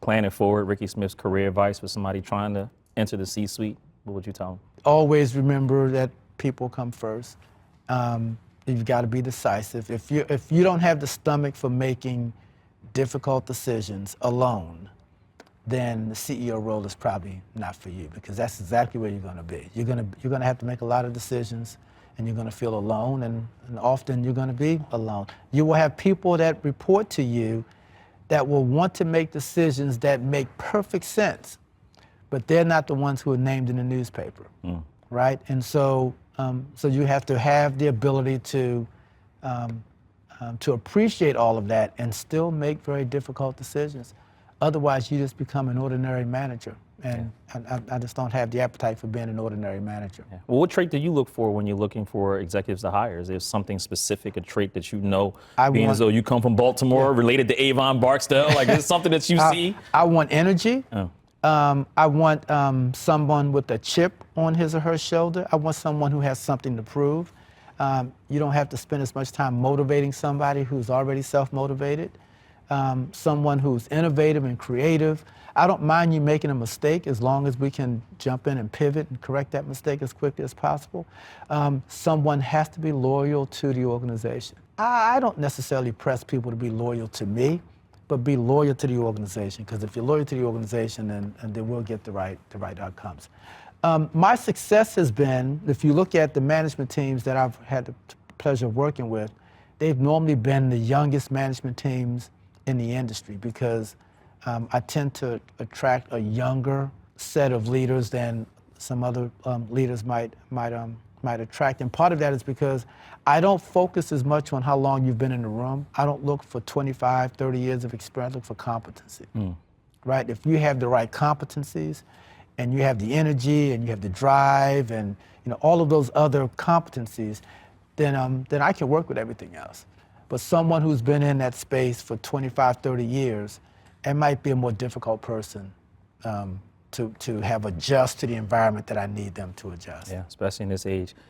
planning forward, Ricky Smith's career advice for somebody trying to enter the C-suite, what would you tell them? Always remember that people come first. You've got to be decisive. If you don't have the stomach for making difficult decisions alone, then the CEO role is probably not for you, because that's exactly where you're going to be. You're going to have to make a lot of decisions, and you're going to feel alone, and often you're going to be alone. You will have people that report to you that will want to make decisions that make perfect sense, but they're not the ones who are named in the newspaper, right? And so you have to have the ability to appreciate all of that and still make very difficult decisions. Otherwise, you just become an ordinary manager. And I just don't have the appetite for being an ordinary manager. Yeah. Well, what trait do you look for when you're looking for executives to hire? Is there something specific, a trait that you know, being as though you come from Baltimore, related to Avon Barksdale? Like, is it something that you see? I want energy. Oh. I want someone with a chip on his or her shoulder. I want someone who has something to prove. You don't have to spend as much time motivating somebody who's already self-motivated. Someone who's innovative and creative. I don't mind you making a mistake as long as we can jump in and pivot and correct that mistake as quickly as possible. Someone has to be loyal to the organization. I don't necessarily press people to be loyal to me, but be loyal to the organization, because if you're loyal to the organization, then we'll get the right outcomes. My success has been, if you look at the management teams that I've had the pleasure of working with, they've normally been the youngest management teams in the industry, because I tend to attract a younger set of leaders than some other leaders might attract. And part of that is because I don't focus as much on how long you've been in the room. I don't look for 25, 30 years of experience. I look for competency, right? If you have the right competencies, and you have the energy, and you have the drive, and all of those other competencies, then I can work with everything else. But someone who's been in that space for 25, 30 years, it might be a more difficult person to have adjust to the environment that I need them to adjust. Yeah, especially in this age.